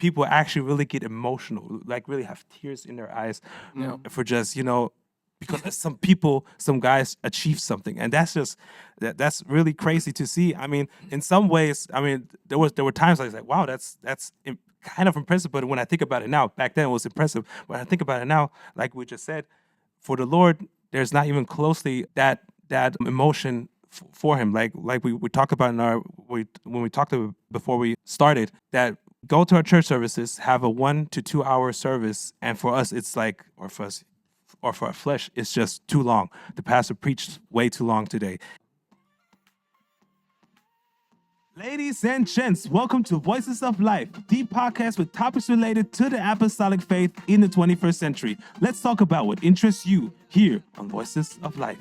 people actually really get emotional, like really have tears in their eyes for just, because some guys achieve something, and that's really crazy to see. I mean, in some ways, there were times I was like, wow, that's kind of impressive. But when I think about it now, back then it was impressive. When I think about it now, like we just said, for the Lord, there's not even closely that emotion for him. Like we talked about when we talked about before we started, that go to our church services, have a 1 to 2 hour service, and for us it's like, or for our flesh, it's just too long. The pastor preached way too long today. Ladies and gents, welcome to Voices of Life, the podcast with topics related to the apostolic faith in the 21st century. Let's talk about what interests you here on Voices of Life.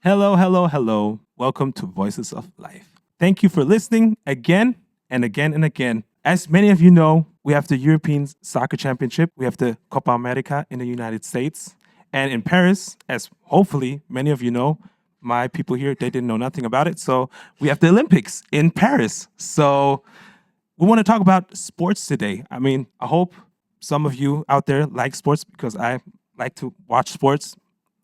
Hello, hello, hello. Welcome to Voices of Life. Thank you for listening again and again and again. As many of you know, we have the European Soccer Championship. We have the Copa America in the United States. And in Paris, as hopefully many of you know, my people here, they didn't know nothing about it. So we have the Olympics in Paris. So we want to talk about sports today. I mean, I hope some of you out there like sports, because I like to watch sports.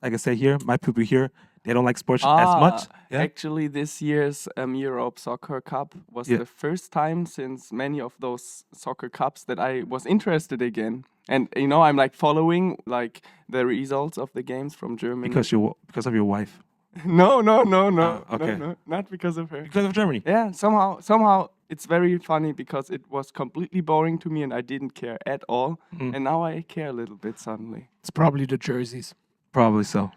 Like I say here, my people here, they don't like sports as much. Yeah? Actually, this year's Europe Soccer Cup was the first time since many of those soccer cups that I was interested again. And, I'm like following like the results of the games from Germany. Because of your wife. No, Okay. no, not because of her. Because of Germany. Yeah, somehow it's very funny because it was completely boring to me and I didn't care at all. And now I care a little bit suddenly. It's probably the jerseys. Probably so,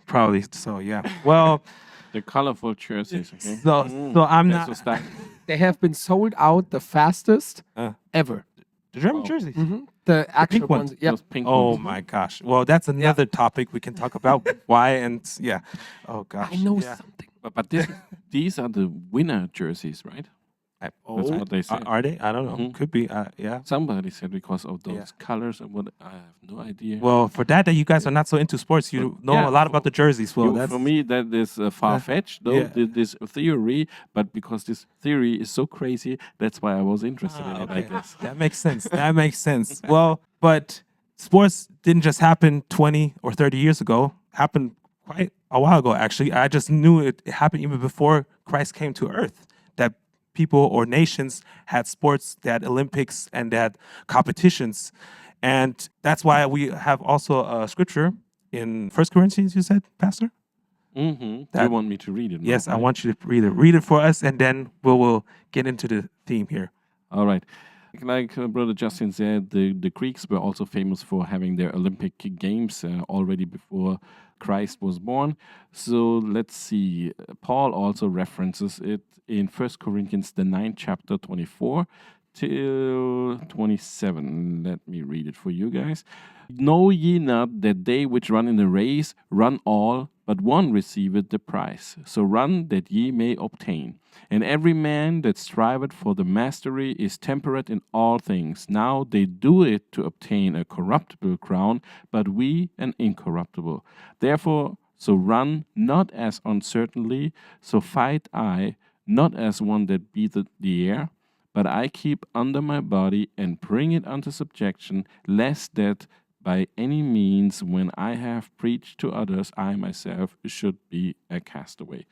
yeah. Well, the colorful jerseys. Okay? So I'm not. They have been sold out the fastest ever. The German jerseys. Mm-hmm. The actual pink ones. Yep. Oh my gosh. Well, that's another topic we can talk about. Why and yeah. Oh gosh. I know something. But these are the winner jerseys, right? That's what they said. Are they? I don't know. Mm-hmm. Could be. Yeah. Somebody said because of those colors and what, I have no idea. Well, for that you guys are not so into sports, you know a lot about the jerseys. Well, for me that is far-fetched, though, this theory. But because this theory is so crazy, that's why I was interested in it. I guess that makes sense. Well, but sports didn't just happen 20 or 30 years ago. Happened quite a while ago, actually. I just knew it happened even before Christ came to earth. That people or nations had sports, they had Olympics, and they had competitions. And that's why we have also a scripture in 1 Corinthians, you said, Pastor? Mm-hmm. You want me to read it? Yes, I want you to read it. Read it for us, and then we'll get into the theme here. All right. Like Brother Justin said, the Greeks were also famous for having their Olympic Games already before Christ was born. So let's see. Paul also references it in 1 Corinthians, the 9th chapter, 24 till 27. Let me read it for you guys. Know ye not that they which run in the race run all, but one receiveth the prize. So run that ye may obtain. And every man that striveth for the mastery is temperate in all things. Now they do it to obtain a corruptible crown, but we an incorruptible. Therefore, so run not as uncertainly, so fight I, not as one that beateth the air, but I keep under my body and bring it unto subjection, lest that by any means, when I have preached to others, I myself should be a castaway.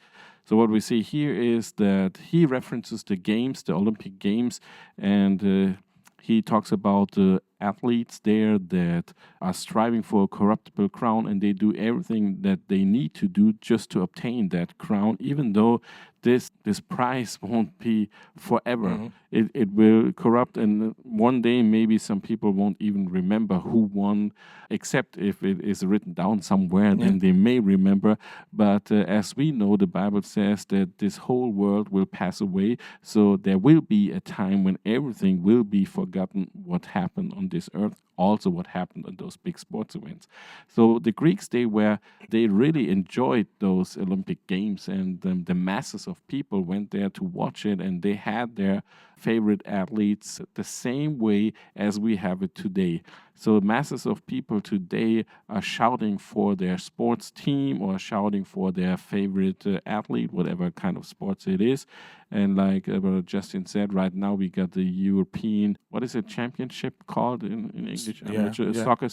So what we see here is that he references the games, the Olympic Games, and he talks about the athletes there that are striving for a corruptible crown, and they do everything that they need to do just to obtain that crown, even though this prize won't be forever. Mm-hmm. It will corrupt, and one day maybe some people won't even remember who won, except if it is written down somewhere, then they may remember. But as we know, the Bible says that this whole world will pass away, so there will be a time when everything will be forgotten what happened on this earth, also what happened on those big sports events. So the Greeks, they really enjoyed those Olympic Games, and the masses of of people went there to watch it, and they had their favorite athletes the same way as we have it today. So masses of people today are shouting for their sports team or shouting for their favorite athlete, whatever kind of sports it is. And like Brother Justin said, right now we got the European, what is it, championship called in English? Soccer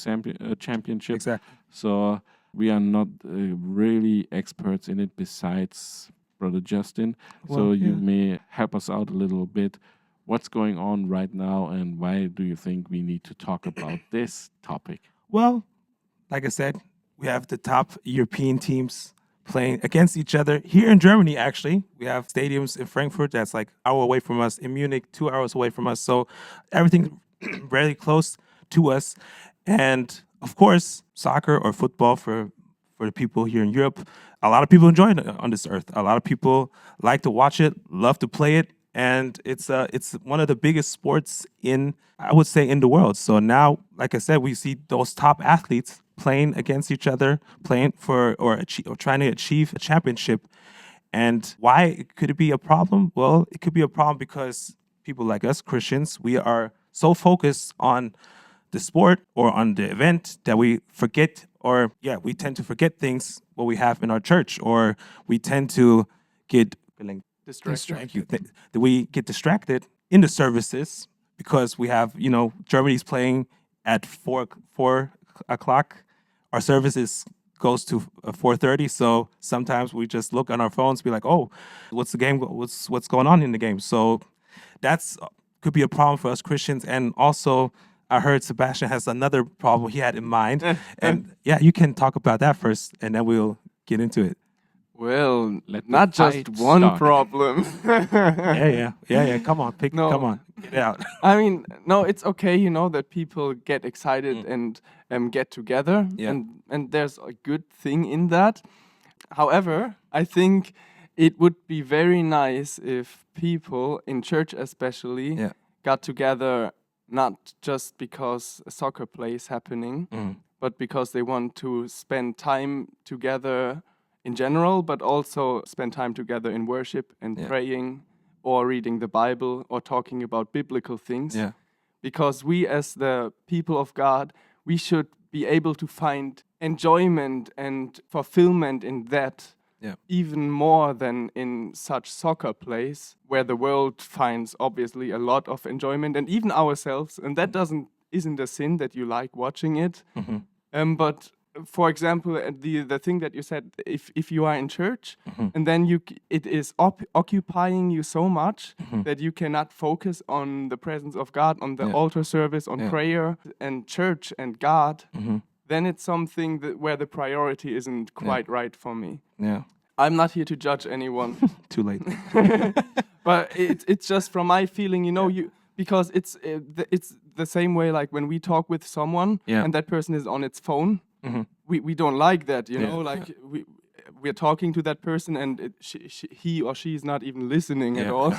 championship. Exactly. So we are not really experts in it besides Brother Justin. So you may help us out a little bit. What's going on right now, and why do you think we need to talk about this topic? Well, like I said, we have the top European teams playing against each other here in Germany. Actually, we have stadiums in Frankfurt that's like an hour away from us, in Munich 2 hours away from us. So everything's really close to us. And of course, soccer or football for the people here in Europe, a lot of people enjoy it on this earth. A lot of people like to watch it, love to play it, and it's one of the biggest sports I would say, in the world. So now, like I said, we see those top athletes playing against each other, playing for or trying to achieve a championship. And why could it be a problem? Well, it could be a problem because people like us, Christians, we are so focused on the sport or on the event that we forget, we tend to forget things what we have in our church, or we tend to get Distracted. that we get distracted in the services because we have, Germany's playing at 4 o'clock. Our services goes to 4:30, so sometimes we just look on our phones, be like, "Oh, what's the game? What's going on in the game?" So that's could be a problem for us Christians. And also, I heard Sebastian has another problem he had in mind, and you can talk about that first, and then we'll get into it. Well, Let the not just fight one start. problem. Yeah. Come on, No. come on, get it out. I mean, no, it's okay, that people get excited and get together, Yeah. and there's a good thing in that. However, I think it would be very nice if people in church especially Yeah. got together not just because a soccer play is happening, but because they want to spend time together in general, but also spend time together in worship and praying or reading the Bible or talking about biblical things. Yeah. Because we as the people of God, we should be able to find enjoyment and fulfillment in that even more than in such soccer plays where the world finds obviously a lot of enjoyment, and even ourselves, and that isn't a sin that you like watching it. But for example, the thing that you said, if you are in church and then it is occupying you so much that you cannot focus on the presence of God, on the altar service, on prayer and church and God, then it's something where the priority isn't quite right for me. Yeah. I'm not here to judge anyone. Too late. But it's just from my feeling, because it's the same way like when we talk with someone and that person is on its phone. We don't like that, like we're talking to that person and he or she is not even listening at all.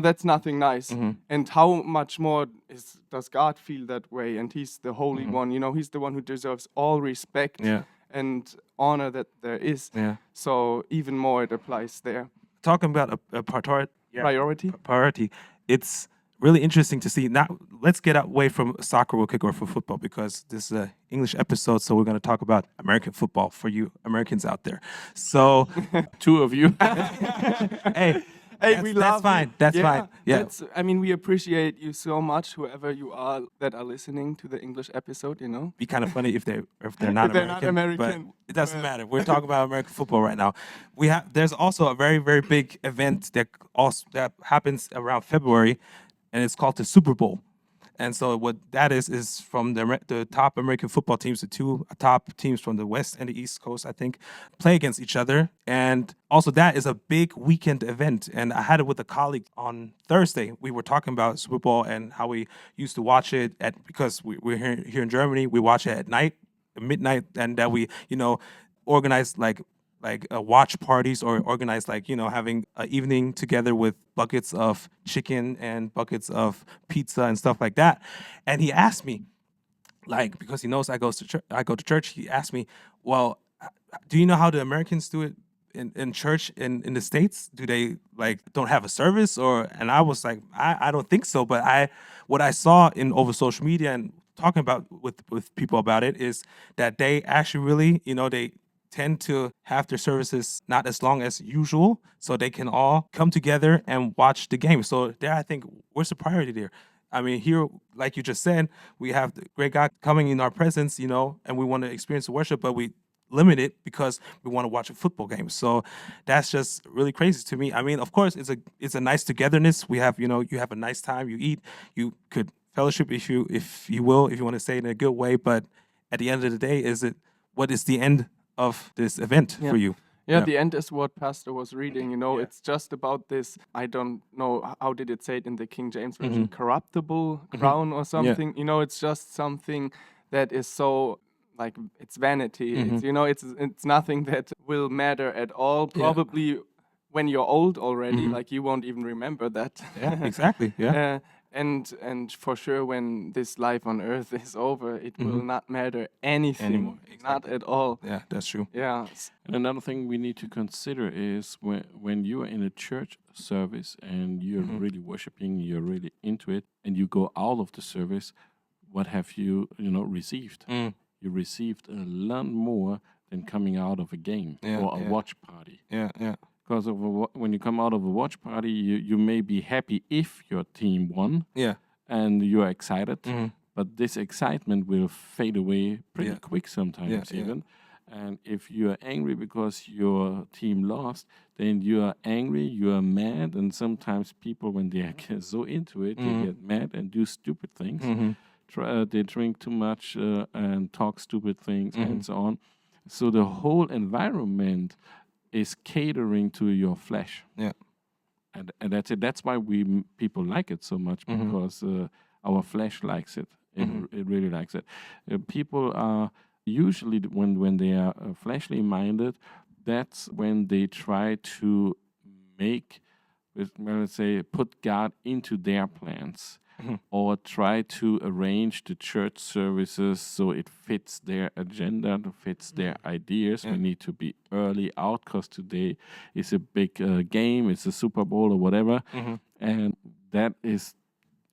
That's nothing nice. And how much more does God feel that way? And he's the Holy One, he's the one who deserves all respect and honor that there is. So even more it applies there. Talking about a priority, it's really interesting to see. Now, let's get away from soccer real quick, or for football, because this is an English episode, so we're going to talk about American football for you Americans out there. So, Two of you. hey, we that's love fine. it. That's fine. Yeah. We appreciate you so much, whoever you are that are listening to the English episode, Be kind of funny if they're not If they're American. not American. But it doesn't matter. We're talking about American football right now. There's also a very, very big event that happens around February, and it's called the Super Bowl. And so what that is from the top American football teams, the two top teams from the West and the East Coast, I think, play against each other. And also that is a big weekend event. And I had it with a colleague on Thursday. We were talking about Super Bowl and how we used to watch it because we're here in Germany. We watch it at midnight, and that we, organize like watch parties, or organize having an evening together with buckets of chicken and buckets of pizza and stuff like that. And he asked me, because he knows I go to church, he asked me, well, do you know how the Americans do it in church in the States? Do they like don't have a service or? And I was like, I don't think so. But what I saw in over social media and talking about with people about it is that they actually really, they tend to have their services not as long as usual, so they can all come together and watch the game. So there, I think, where's the priority there? I mean, here, like you just said, we have the great God coming in our presence, and we want to experience the worship, but we limit it because we want to watch a football game. So that's just really crazy to me. I mean, of course, it's a nice togetherness. We have, you have a nice time. You eat. You could fellowship if you want to say it in a good way. But at the end of the day, what is the end of this event for you? Yeah, the end is what Pastor was reading. Yeah. It's just about this. I don't know how did it say it in the King James version, corruptible crown or something. It's just something that is so like it's vanity. It's nothing that will matter at all. Probably when you're old already, like you won't even remember that. Yeah, exactly. Yeah. And for sure, when this life on earth is over, it will not matter anything Anymore. not Exactly. at all. Yeah, that's true. Yeah. And another thing we need to consider is when you are in a church service and you're really worshiping, you're really into it, and you go out of the service, what have you received? You received a lot more than coming out of a game or a watch party. Yeah, yeah. Because when you come out of a watch party, you may be happy if your team won. Yeah. And you're excited, but this excitement will fade away pretty quick sometimes even. And if you're angry because your team lost, then you are angry, you are mad, and sometimes people, when they get so into it, they get mad and do stupid things. They drink too much and talk stupid things and so on. So the whole environment is catering to your flesh. Yeah. And that's it. That's why people like it so much, because our flesh likes it. It really likes it. People are usually, when they are fleshly minded, that's when they try to make, let's say, put God into their plans. Or try to arrange the church services so it fits their agenda, fits their ideas. We need to be early out because today is a big game, it's a Super Bowl or whatever. And that is,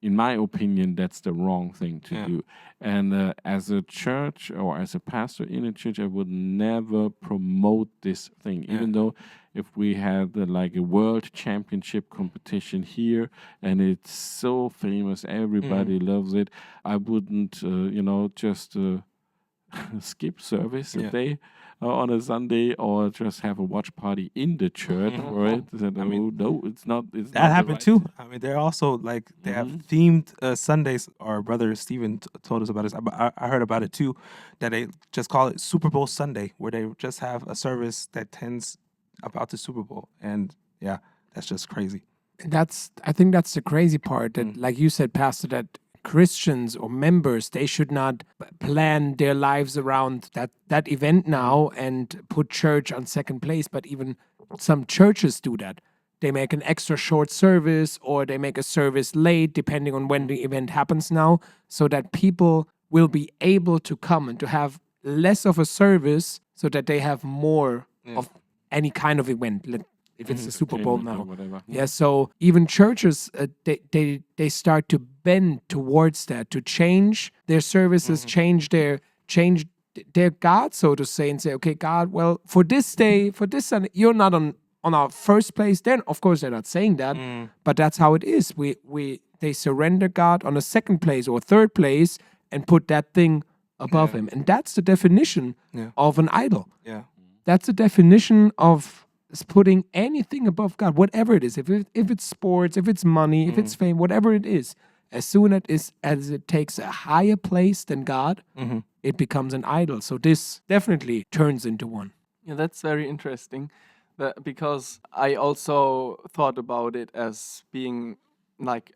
in my opinion, that's the wrong thing to do. And as a church or as a pastor in a church, I would never promote this thing, even though if we had like a world championship competition here and it's so famous, everybody loves it, I wouldn't, just skip service a day on a Sunday or just have a watch party in the church for it. No, it's not. It's That not the happened right too. thing. I mean, they're also like they have themed Sundays. Our brother Steven told us about this. I heard about it too. That they just call it Super Bowl Sunday, where they just have a service that tends about the Super Bowl, and that's just crazy. I think that's the crazy part that, like you said, Pastor, that Christians or members, they should not plan their lives around that event now and put church on second place. But even some churches do that. They make an extra short service or they make a service late, depending on when the event happens now, so that people will be able to come and to have less of a service so that they have more of any kind of event. If it's the Super Bowl Entertainment or now. whatever. Yeah, so even churches, they start to bend towards that, to change their services, change their God, so to say, and say, okay, God, well, for this day, for this Sunday, you're not on our first place. Then, of course, they're not saying that, but that's how it is. They surrender God on a second place or third place and put that thing above him, and that's the definition of an idol. Yeah. That's the definition of putting anything above God, whatever it is. If it's sports, if it's money, if it's fame, whatever it is, as soon as it takes a higher place than God, it becomes an idol. So this definitely turns into one. Yeah, that's very interesting. Because I also thought about it as being like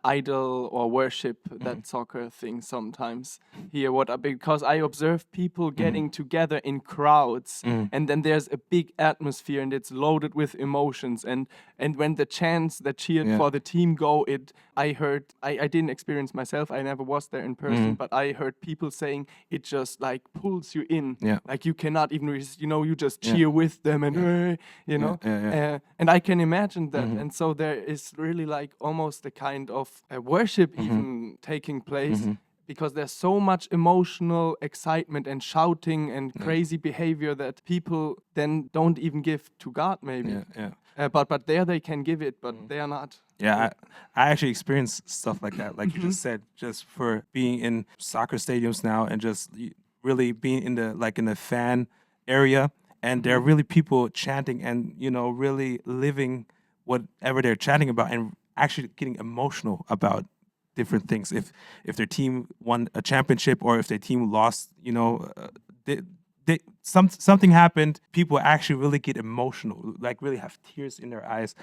idol or worship that soccer thing sometimes here. Because I observe people getting together in crowds, and then there's a big atmosphere, and it's loaded with emotions. And when the chants that cheered for the team go, I heard. I didn't experience myself. I never was there in person, but I heard people saying it just like pulls you in. Yeah. Like you cannot even resist. You just cheer with them, and and I can imagine that. And so there is really like almost a kind of worship even taking place, because there's so much emotional excitement and shouting and crazy behavior that people then don't even give to God, maybe. But there they can give it, but they are not. Yeah, I actually experienced stuff like that, like you just said, just for being in soccer stadiums now and just really being in the fan area, and there are really people chanting and really living whatever they're chatting about and actually getting emotional about different things. If their team won a championship or if their team lost, something happened, people actually really get emotional, like really have tears in their eyes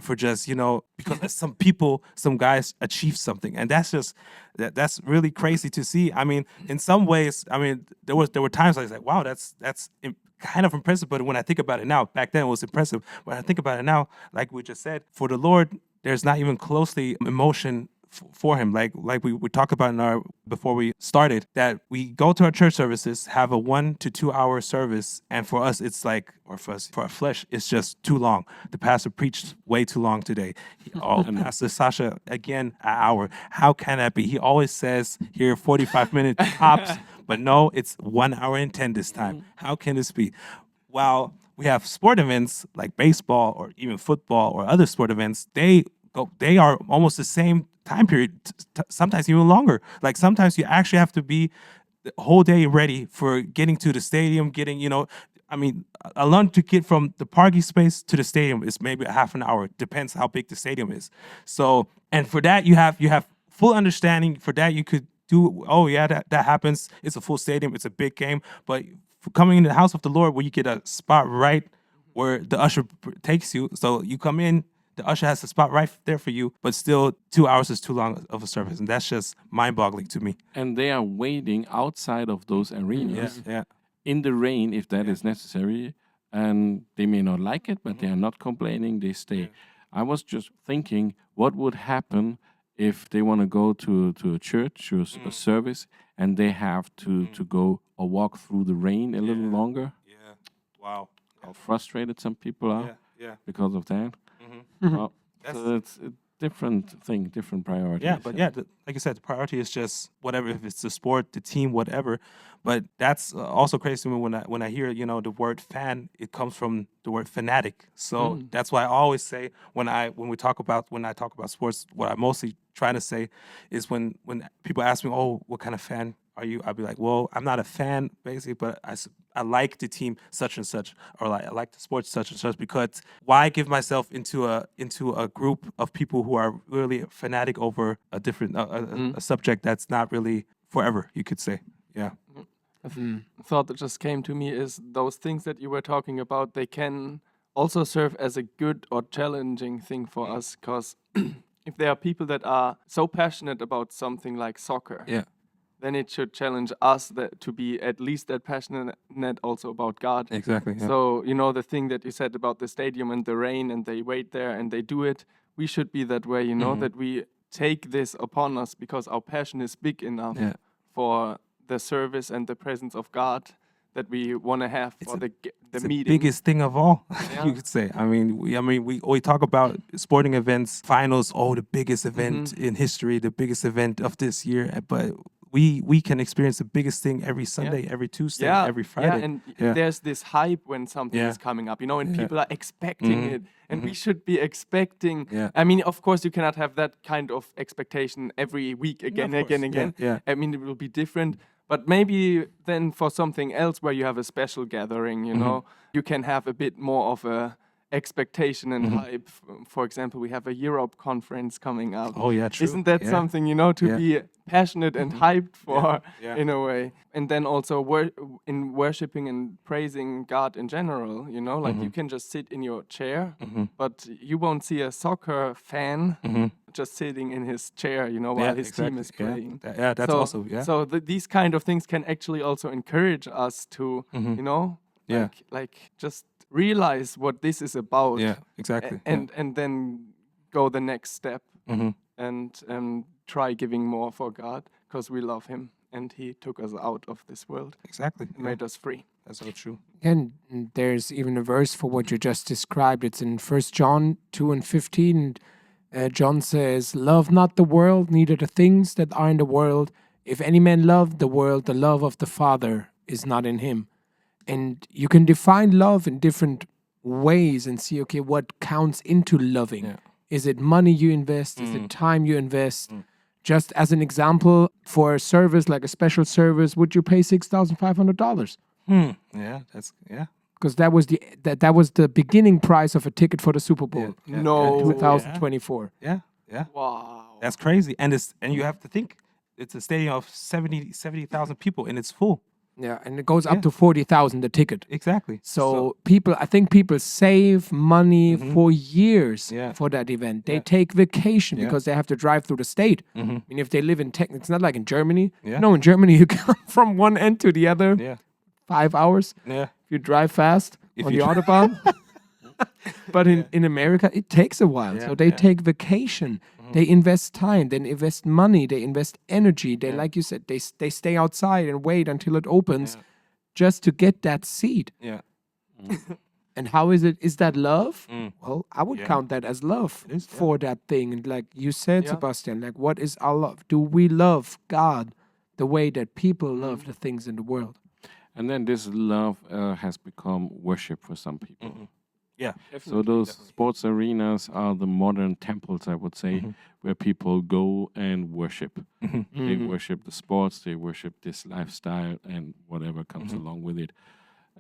for just because some guys achieved something, and that's really crazy to see. I mean, in some ways, there were times I was like, wow, that's kind of impressive. But when I think about it now, back then it was impressive. When I think about it now, like we just said, for the Lord, there's not even closely emotion for him, like we talked about before we started, that we go to our church services, have a 1 to 2 hour service, and for us it's like, or for our flesh, it's just too long. The pastor preached way too long today. Pastor Sasha again an hour. How can that be? He always says here 45 minutes tops, but no, it's 1 hour and 10 this time. How can this be? While we have sport events like baseball or even football or other sport events, they are almost the same time period, sometimes even longer. Like sometimes you actually have to be the whole day ready for getting to the stadium, I learned to get from the parking space to the stadium is maybe a half an hour. Depends how big the stadium is. So, and for that you have full understanding. For that you could do, that happens. It's a full stadium. It's a big game. But for coming into the house of the Lord, where you get a spot right where the usher takes you, so you come in, the usher has a spot right there for you, but still 2 hours is too long of a service, and that's just mind-boggling to me. And they are waiting outside of those arenas in the rain if that is necessary, and they may not like it, but they are not complaining. They stay. I was just thinking, what would happen if they want to go to a church or a service, and they have to go or walk through the rain a little longer? Yeah. Wow. How frustrated some people are because of that. Well, so it's a different thing, different priority. Yeah, but like you said, the priority is just whatever. If it's the sport, the team, whatever. But that's also crazy to me when I hear the word fan. It comes from the word fanatic. So that's why I always say when I talk about sports, what I mostly try to say is when people ask me, oh, what kind of fan are you? I'll be like, well, I'm not a fan basically, but I like the team such and such, or like I like the sports such and such, because why give myself into a group of people who are really fanatic over a different a subject that's not really forever, you could say. Yeah. A thought that just came to me is those things that you were talking about, they can also serve as a good or challenging thing for us, because if there are people that are so passionate about something like soccer, then it should challenge us to be at least that passionate also about God. Exactly. Yeah. So, the thing that you said about the stadium and the rain, and they wait there and they do it, we should be that way, that we take this upon us because our passion is big enough for the service and the presence of God that we want to have for the meeting. The biggest thing of all, you could say. We talk about sporting events, finals, the biggest event in history, the biggest event of this year, but we can experience the biggest thing every Sunday, every Tuesday, every Friday. Yeah, and there's this hype when something is coming up, and people are expecting it, and we should be expecting. Yeah. Of course, you cannot have that kind of expectation every week again. Yeah. It will be different. But maybe then for something else where you have a special gathering, you can have a bit more of a expectation and hype. For example, we have a Europe conference coming up. Oh, yeah, true. Isn't that Yeah. something, to Yeah. be passionate and hyped for Yeah. in a way? And then also in worshiping and praising God in general, like you can just sit in your chair, but you won't see a soccer fan just sitting in his chair, while his team is Yeah. playing. Yeah, that's so, also, yeah. So these kind of things can actually also encourage us to, Yeah. like just realize what this is about. Yeah, exactly. And then go the next step Mhm. and try giving more for God because we love Him and He took us out of this world Exactly. and made us free. That's so true. And there's even a verse for what you just described. It's in 1 John 2:15. John says, "Love not the world, neither the things that are in the world. If any man love the world, the love of the Father is not in him." And you can define love in different ways and see, okay, what counts into loving. Yeah. Is it money you invest? Is it time you invest? Just as an example, for a service like a special service, would you pay $6,500? Yeah, that's, yeah. Because that was the beginning price of a ticket for the Super Bowl Yeah. No. in 2024. Yeah. Yeah. Wow. That's crazy. And you have to think it's a stadium of 70,000 people and it's full. Yeah, and it goes up to 40,000 a ticket. Exactly. So I think people save money for years Yeah. for that event. They Yeah. take vacation Yeah. because they have to drive through the state. I mean, if they live in it's not like in Germany. Yeah. No, in Germany you come from one end to the other, Yeah. 5 hours. Yeah. If you drive fast If on you the Autobahn. But in America, it takes a while. Yeah, So they take vacation. They invest time. They invest money. They invest energy. They, like you said, they stay outside and wait until it opens just to get that seat. Yeah. And how is it? Is that love? Mm. Well, I would Yeah. count that as love It is, yeah. for that thing. And like you said, Yeah. Sebastian, like what is our love? Do we love God the way that people love the things in the world? And then this love has become worship for some people. Yeah. So those sports arenas are the modern temples, I would say, where people go and worship. They worship the sports, they worship this lifestyle and whatever comes along with it.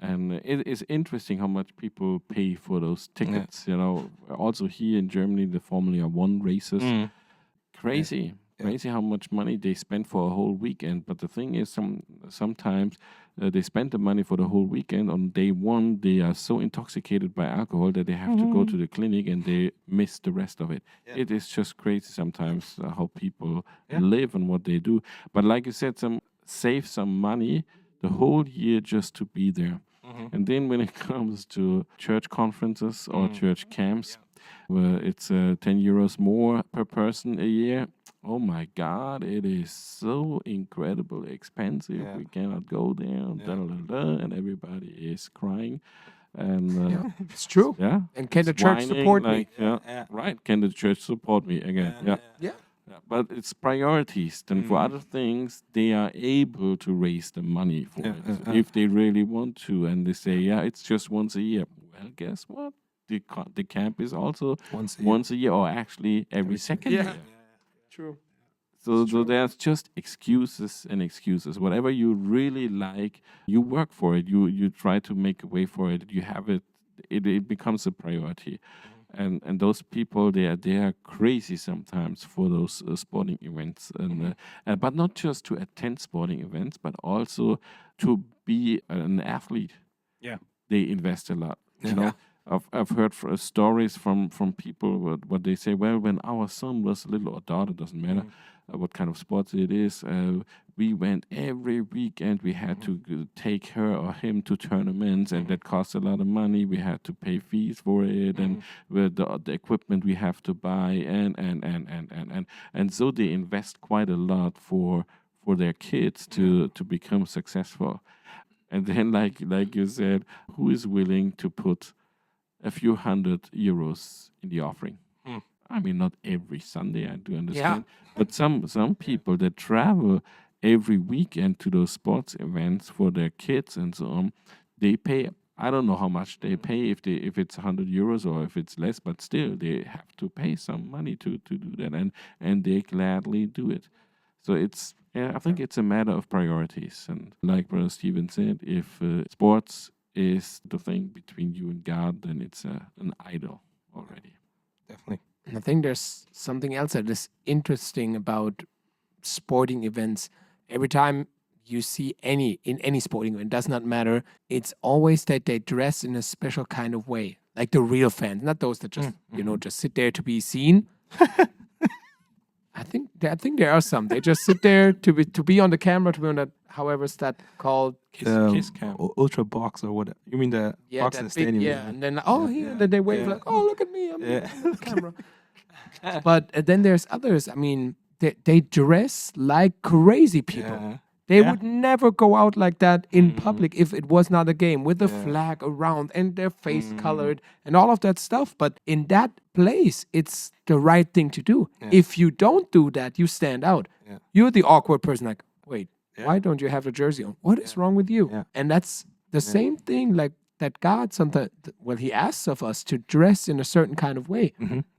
And it is interesting how much people pay for those tickets. Also here in Germany, the Formula One races, crazy. Crazy how much money they spend for a whole weekend. But the thing is, sometimes they spend the money for the whole weekend. On day one, they are so intoxicated by alcohol that they have to go to the clinic and they miss the rest of it. Yeah. It is just crazy sometimes how people live and what they do. But like you said, save some money the whole year just to be there. And then when it comes to church conferences or church camps, where it's 10 euros more per person a year, oh my God, it is so incredibly expensive. Yeah. We cannot go there, and everybody is crying. And It's true. yeah, And can the it's church whining, support me? like, Yeah. Right. Can the church support me again? Yeah. Yeah. Yeah, but it's priorities. Then for other things, they are able to raise the money for it if they really want to. And they say, yeah, it's just once a year. Well, guess what? The camp is also once a year, or actually every second year. True. So there's just excuses and excuses. Whatever you really like, you work for it. You try to make a way for it. You have it. It becomes a priority. And those people, they are crazy sometimes for those sporting events, but not just to attend sporting events, but also to be an athlete. Yeah. They invest a lot. You know, I've heard stories from people what they say. Well, when our son was little or daughter, doesn't matter what kind of sports it is, we went every weekend. We had to take her or him to tournaments, and that cost a lot of money. We had to pay fees for it, and with the equipment we have to buy, and so they invest quite a lot for their kids to become successful. And then, like you said, who is willing to put a few €100 in the offering? I mean, not every Sunday, I do understand. But some people that travel every weekend to those sports events for their kids and so on, they pay. I don't know how much they pay if it's €100 or if it's less, but still they have to pay some money to do that, and they gladly do it. So I think it's a matter of priorities. And like Brother Stephen said, if sports is the thing between you and God, then it's an idol already. Definitely. And I think there's something else that is interesting about sporting events. Every time you see any sporting event, does not matter. It's always that they dress in a special kind of way, like the real fans, not those that just just sit there to be seen. I think there are some. They just sit there to be on the camera, to be on that. However, is that called? Kiss cam. Ultra box or what? You mean the box in the that big, stadium? and then then they wave like, oh, look at me, I'm Yeah. on the camera. But then there's others. I mean, they dress like crazy people. Yeah. They Yeah. would never go out like that in public if it was not a game with the flag around and their face colored and all of that stuff. But in that place, it's the right thing to do. If you don't do that, you stand out. Yeah. You're the awkward person. Like, wait, why don't you have a jersey on? What is wrong with you? Yeah. And that's the same thing. Like that God sometimes, well, He asks of us to dress in a certain kind of way.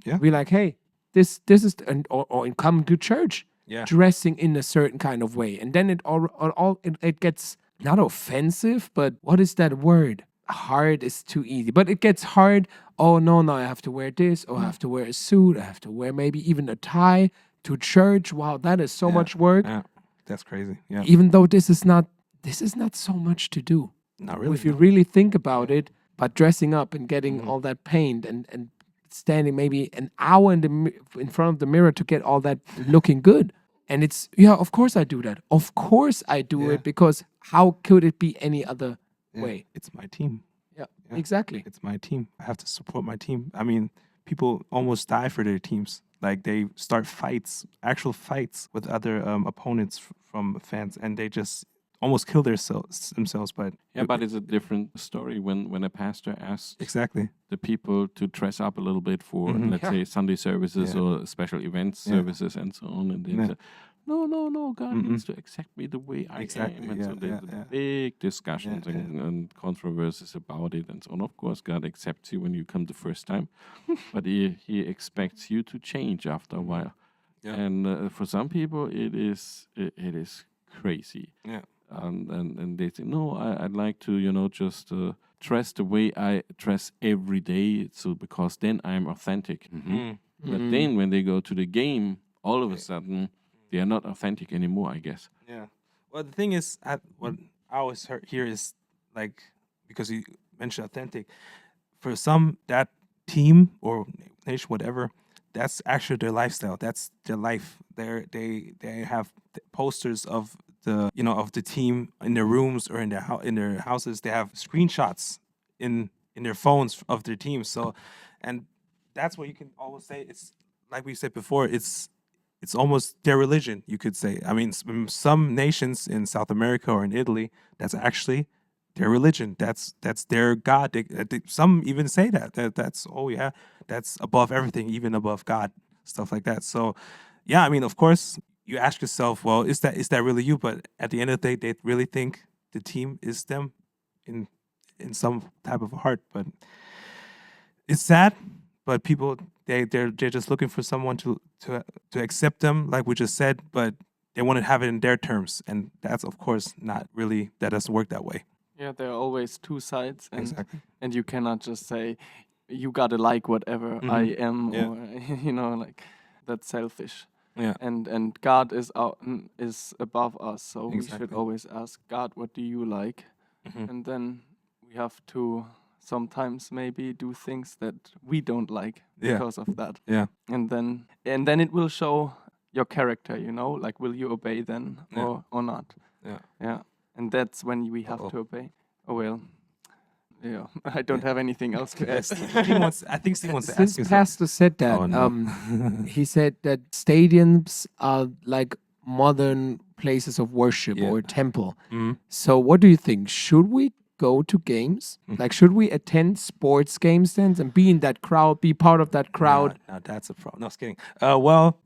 Yeah. We're like, hey, this is, or in coming to church. Yeah. Dressing in a certain kind of way, and then it gets not offensive, but what is that word? Hard is too easy, but it gets hard. Oh no, I have to wear this, or I have to wear a suit, I have to wear maybe even a tie to church. Wow, that is so much work. Yeah. That's crazy. Yeah. Even though this is not so much to do. Not really. If you really think about it, but dressing up and getting all that paint and standing maybe an hour in front of the mirror to get all that looking good. And it's, of course I do that. Of course I do it, because how could it be any other way? It's my team. Yeah, exactly. It's my team. I have to support my team. I mean, people almost die for their teams. Like they start fights, actual fights with other opponents from fans, and they just almost kill themselves. But Yeah, but it's a different story when a pastor asks exactly. the people to dress up a little bit for, let's say, Sunday services or special events services and so on, and they say, no, God needs to accept me the way I am. And so there's big discussions and controversies about it and so on. Of course, God accepts you when you come the first time, but he expects you to change after a while. Yeah. And for some people, it is crazy. Yeah. And they say, no, I'd like to, just dress the way I dress every day, so because then I'm authentic. But then when they go to the game, all of a sudden, they are not authentic anymore, I guess. Yeah. Well, the thing is, what I always hear is like, because you mentioned authentic, for some, that team or nation, whatever, that's actually their lifestyle. That's their life. They have posters of the team in their rooms or in their houses. They have screenshots in their phones of their team. So, and that's what you can always say. It's like we said before. It's almost their religion, you could say. I mean, some nations in South America or in Italy, that's actually their religion. That's their God. Some even say that's that's above everything, even above God, stuff like that. So, yeah, I mean, of course, you ask yourself, well, is that really you? But at the end of the day, they really think the team is them in some type of heart. But it's sad. But people, they're just looking for someone to accept them, like we just said. But they want to have it in their terms, and that's of course not really. That doesn't work that way. Yeah, there are always two sides, and Exactly. and you cannot just say you gotta like whatever I am, or like that's selfish. Yeah. And God is above us, so we should Exactly. always ask God, what do you like? And then we have to sometimes maybe do things that we don't like Yeah. because of that. Yeah. And then it will show your character, like will you obey then or not? Yeah. Yeah. And that's when we have to obey. Oh well. Yeah. I don't have anything else to add. I think Steve wants to ask Since you something. Pastor said that, Oh, no. he said that stadiums are like modern places of worship or temple. So what do you think? Should we go to games? Like, should we attend sports games then and be in that crowd, be part of that crowd? No, that's a problem. No, I was kidding. Well,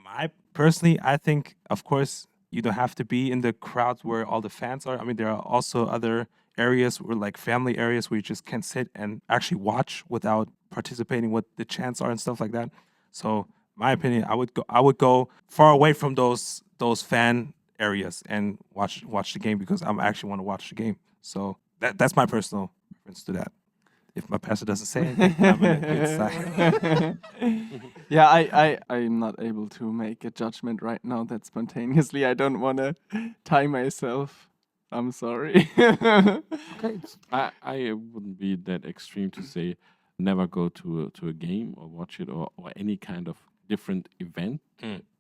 I think, of course, you don't have to be in the crowds where all the fans are. I mean, there are also other areas where, like family areas, where you just can sit and actually watch without participating what the chants are and stuff like that. So, my opinion, I would go far away from those fan areas and watch the game, because I actually want to watch the game. So That's my personal reference to that. If my pastor doesn't say anything, I'm in a good side. Yeah, I'm not able to make a judgment right now that spontaneously. I don't want to tie myself. I'm sorry. Okay. I wouldn't be that extreme to say never go to a game or watch it or any kind of different event,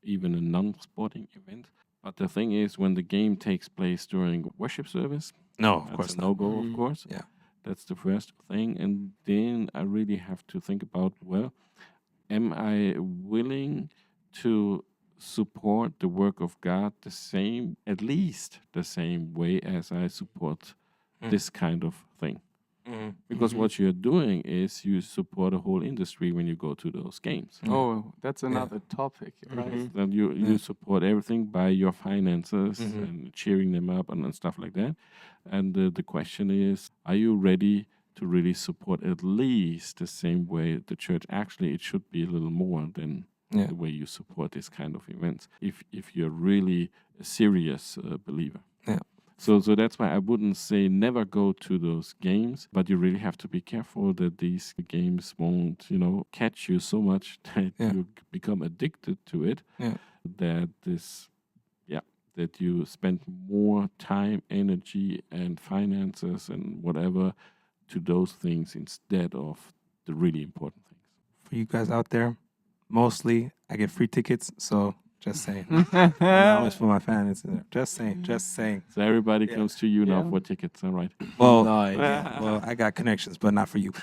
even a non-sporting event. But the thing is, when the game takes place during worship service, No, of that's course a not. no-go, of course. Yeah. That's the first thing. And then I really have to think about, well, am I willing to support the work of God at least the same way as I support this kind of thing? Because what you're doing is you support a whole industry when you go to those games. Oh, that's another topic, right? Then you support everything by your finances and cheering them up and stuff like that. And the question is, are you ready to really support at least the same way the church? Actually, it should be a little more than the way you support this kind of events. If you're really a serious believer. Yeah. So that's why I wouldn't say never go to those games, but you really have to be careful that these games won't, catch you so much that you become addicted to it. Yeah. That you spend more time, energy, and finances and whatever to those things instead of the really important things. For you guys out there, mostly I get free tickets, so just saying. I always put my finances in there. Just saying. So everybody comes to you now for tickets, all right? Well, Nice. well, I got connections, but not for you.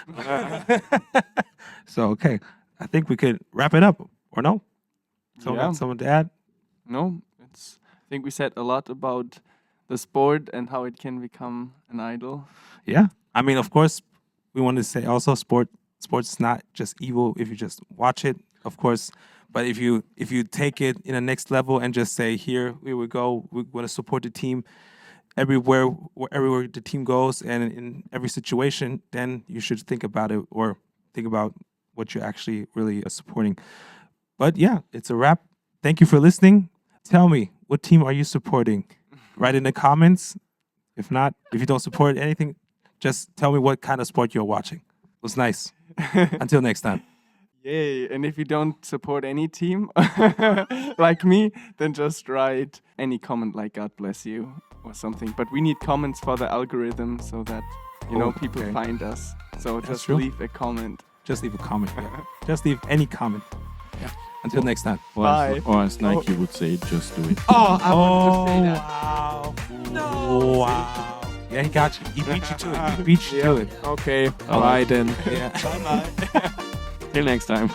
So, okay, I think we could wrap it up, or no? Someone to add? No, I think we said a lot about the sport and how it can become an idol. Yeah. I mean, of course, we want to say also sports is not just evil if you just watch it, of course. But if you take it in a next level and just say, here we will go, we want to support the team everywhere the team goes and in every situation, then you should think about it or think about what you're actually really supporting. But yeah, it's a wrap. Thank you for listening. Tell me, what team are you supporting? Write in the comments. If not, if you don't support anything, just tell me what kind of sport you're watching. It was nice. Until next time. Yay. And if you don't support any team like me, then just write any comment like God bless you or something. But we need comments for the algorithm so that, people find us. So just leave a comment. Just leave a comment. Yeah. Just leave any comment. Yeah. Until next time. Bye. Or as Nike would say, just do it. Oh, I wanted to say that. Wow. No. Wow. Yeah, he got you. He beat you to it. He beat you to it. Okay. All right then. Yeah. Bye-bye. Till next time.